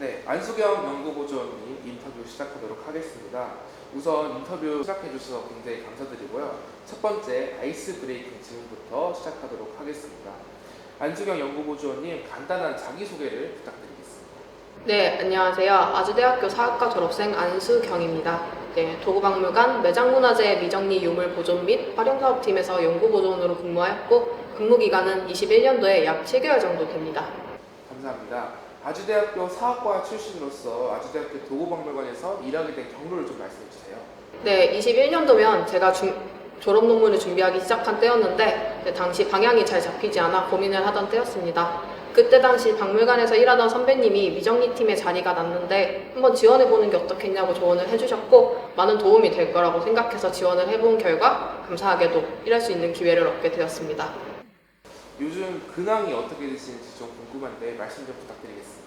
네, 안수경 연구보조원님 인터뷰 시작하도록 하겠습니다. 우선 인터뷰 시작해 주셔서 굉장히 감사드리고요. 첫 번째 아이스 브레이킹 질문부터 시작하도록 하겠습니다. 안수경 연구보조원님 간단한 자기소개를 부탁드리겠습니다. 네, 안녕하세요. 아주대학교 사학과 졸업생 안수경입니다. 네, 도구박물관 매장문화재 미정리 유물 보존 및 활용사업팀에서 연구보조원으로 근무하였고 근무기간은 21년도에 약 7개월 정도 됩니다. 감사합니다. 아주대학교 사학과 출신으로서 아주대학교 도구박물관에서 일하게 된 경로를 좀 말씀해 주세요. 네, 21년도면 제가 졸업 논문을 준비하기 시작한 때였는데 당시 방향이 잘 잡히지 않아 고민을 하던 때였습니다. 그때 당시 박물관에서 일하던 선배님이 미정리 팀에 자리가 났는데 한번 지원해보는 게 어떻겠냐고 조언을 해주셨고 많은 도움이 될 거라고 생각해서 지원을 해본 결과 감사하게도 일할 수 있는 기회를 얻게 되었습니다. 요즘 근황이 어떻게 되시는지 좀 궁금한데 말씀 좀 부탁드리겠습니다.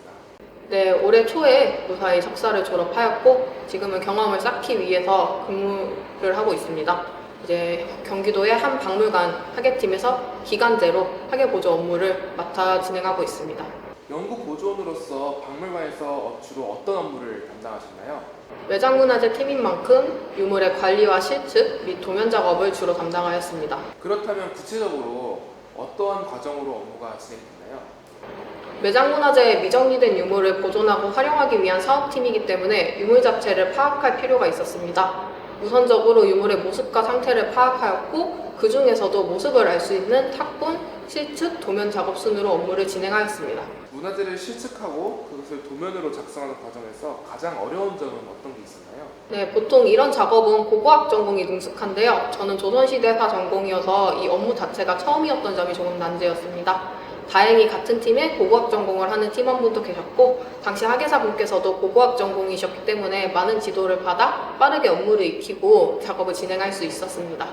네, 올해 초에 무사히 석사를 졸업하였고 지금은 경험을 쌓기 위해서 근무를 하고 있습니다. 이제 경기도의 한 박물관 학예팀에서 기간제로 학예보조 업무를 맡아 진행하고 있습니다. 연구보조원으로서 박물관에서 주로 어떤 업무를 담당하셨나요? 매장문화재 팀인 만큼 유물의 관리와 실측 및 도면 작업을 주로 담당하였습니다. 그렇다면 구체적으로 어떠한 과정으로 업무가 진행됐나요? 매장문화재에 미정리된 유물을 보존하고 활용하기 위한 사업팀이기 때문에 유물 자체를 파악할 필요가 있었습니다. 우선적으로 유물의 모습과 상태를 파악하였고 그 중에서도 모습을 알 수 있는 탁본, 실측, 도면 작업 순으로 업무를 진행하였습니다. 문화재를 실측하고 그것을 도면으로 작성하는 과정에서 가장 어려운 점은 어떤 게 있었나요? 네, 보통 이런 작업은 고고학 전공이 능숙한데요. 저는 조선시대사 전공이어서 이 업무 자체가 처음이었던 점이 조금 난제였습니다. 다행히 같은 팀에 고고학 전공을 하는 팀원분도 계셨고 당시 학예사분께서도 고고학 전공이셨기 때문에 많은 지도를 받아 빠르게 업무를 익히고 작업을 진행할 수 있었습니다.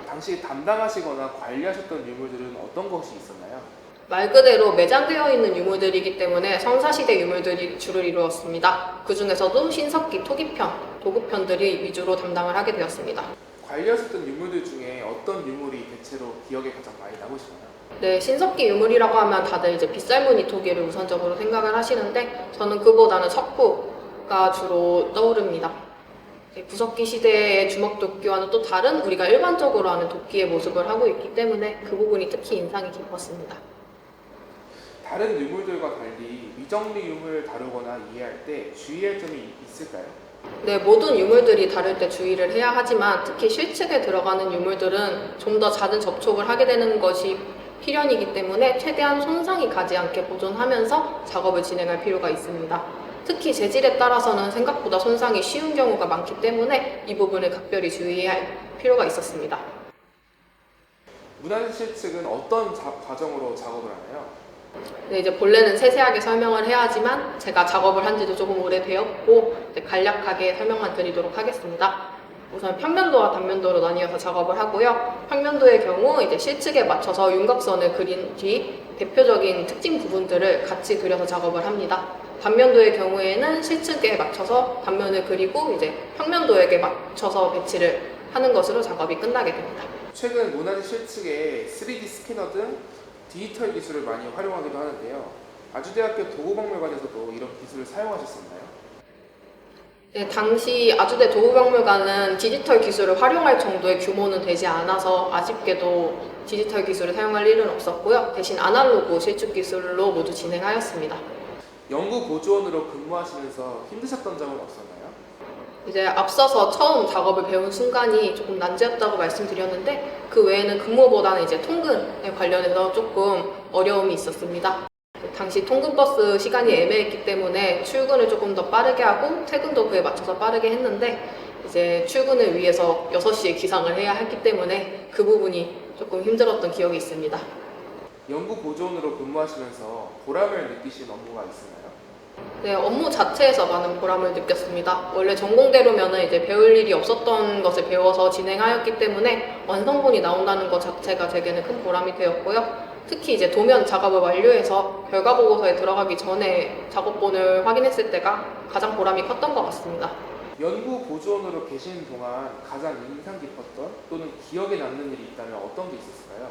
당시 담당하시거나 관리하셨던 유물들은 어떤 것이 있었나요? 말 그대로 매장되어 있는 유물들이기 때문에 성사시대 유물들이 주를 이루었습니다. 그 중에서도 신석기 토기편, 도구편들이 위주로 담당을 하게 되었습니다. 관리하셨던 유물들 중에 어떤 유물이 대체로 기억에 가장 많이 남으시나요? 네, 신석기 유물이라고 하면 다들 이제 빗살무늬 토기를 우선적으로 생각을 하시는데 저는 그보다는 석구가 주로 떠오릅니다. 구석기 시대의 주먹도끼와는 또 다른 우리가 일반적으로 아는 도끼의 모습을 하고 있기 때문에 그 부분이 특히 인상이 깊었습니다. 다른 유물들과 달리 미정리 유물을 다루거나 이해할 때 주의할 점이 있을까요? 네, 모든 유물들이 다룰 때 주의를 해야 하지만 특히 실측에 들어가는 유물들은 좀 더 잦은 접촉을 하게 되는 것이 필연이기 때문에 최대한 손상이 가지 않게 보존하면서 작업을 진행할 필요가 있습니다. 특히 재질에 따라서는 생각보다 손상이 쉬운 경우가 많기 때문에 이 부분을 각별히 주의할 필요가 있었습니다. 문화재 실측은 어떤 과정으로 작업을 하나요? 네, 이제 본래는 세세하게 설명을 해야 하지만 제가 작업을 한 지도 조금 오래되었고 간략하게 설명만 드리도록 하겠습니다. 우선 평면도와 단면도로 나뉘어서 작업을 하고요. 평면도의 경우 이제 실측에 맞춰서 윤곽선을 그린 뒤 대표적인 특징 부분들을 같이 그려서 작업을 합니다. 단면도의 경우에는 실측에 맞춰서 단면을 그리고 이제 평면도에게 맞춰서 배치를 하는 것으로 작업이 끝나게 됩니다. 최근 문화재 실측에 3D 스캐너 등 디지털 기술을 많이 활용하기도 하는데요. 아주대학교 도구박물관에서도 이런 기술을 사용하셨었나요? 네, 당시 아주대 도구박물관은 디지털 기술을 활용할 정도의 규모는 되지 않아서 아쉽게도 디지털 기술을 사용할 일은 없었고요. 대신 아날로그 실측 기술로 모두 진행하였습니다. 연구보조원으로 근무하시면서 힘드셨던 점은 없었나요? 이제 앞서서 처음 작업을 배운 순간이 조금 난제였다고 말씀드렸는데 그 외에는 근무보다는 이제 통근에 관련해서 조금 어려움이 있었습니다. 당시 통근버스 시간이 애매했기 때문에 출근을 조금 더 빠르게 하고 퇴근도 그에 맞춰서 빠르게 했는데 이제 출근을 위해서 6시에 기상을 해야 했기 때문에 그 부분이 조금 힘들었던 기억이 있습니다. 연구보조원으로 근무하시면서 보람을 느끼신 업무가 있었나요? 네, 업무 자체에서 많은 보람을 느꼈습니다. 원래 전공대로면은 이제 배울 일이 없었던 것을 배워서 진행하였기 때문에 완성본이 나온다는 것 자체가 제게는 큰 보람이 되었고요. 특히 이제 도면 작업을 완료해서 결과 보고서에 들어가기 전에 작업본을 확인했을 때가 가장 보람이 컸던 것 같습니다. 연구보조원으로 계신 동안 가장 인상 깊었던 또는 기억에 남는 일이 있다면 어떤 게 있었을까요?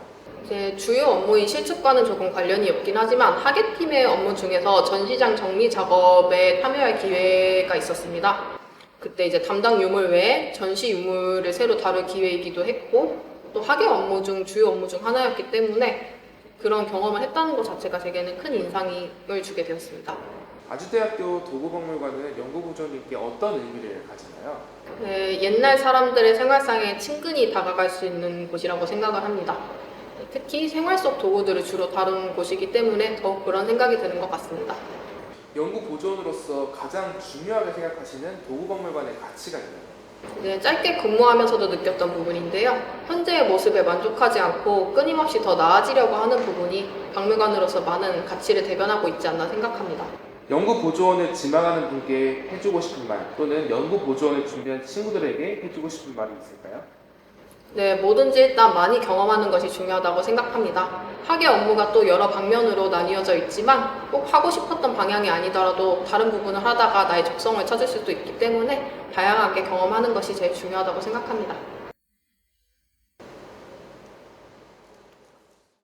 제 주요 업무인 실습과는 조금 관련이 없긴 하지만 하계팀의 업무 중에서 전시장 정리 작업에 참여할 기회가 있었습니다. 그때 이제 담당 유물 외에 전시 유물을 새로 다룰 기회이기도 했고 또 하계 업무 중 주요 업무 중 하나였기 때문에 그런 경험을 했다는 것 자체가 제게는 큰 인상을 주게 되었습니다. 아주대학교 도구박물관은 연구보조원님께 어떤 의미를 가지나요? 네, 옛날 사람들의 생활상에 친근히 다가갈 수 있는 곳이라고 생각을 합니다. 특히 생활 속 도구들을 주로 다루는 곳이기 때문에 더욱 그런 생각이 드는 것 같습니다. 연구보조원으로서 가장 중요하게 생각하시는 도구박물관의 가치가 있나요? 네, 짧게 근무하면서도 느꼈던 부분인데요. 현재의 모습에 만족하지 않고 끊임없이 더 나아지려고 하는 부분이 박물관으로서 많은 가치를 대변하고 있지 않나 생각합니다. 연구보조원을 지망하는 분께 해주고 싶은 말 또는 연구보조원을 준비한 친구들에게 해주고 싶은 말이 있을까요? 네, 뭐든지 일단 많이 경험하는 것이 중요하다고 생각합니다. 학예 업무가 또 여러 방면으로 나뉘어져 있지만 꼭 하고 싶었던 방향이 아니더라도 다른 부분을 하다가 나의 적성을 찾을 수도 있기 때문에 다양하게 경험하는 것이 제일 중요하다고 생각합니다.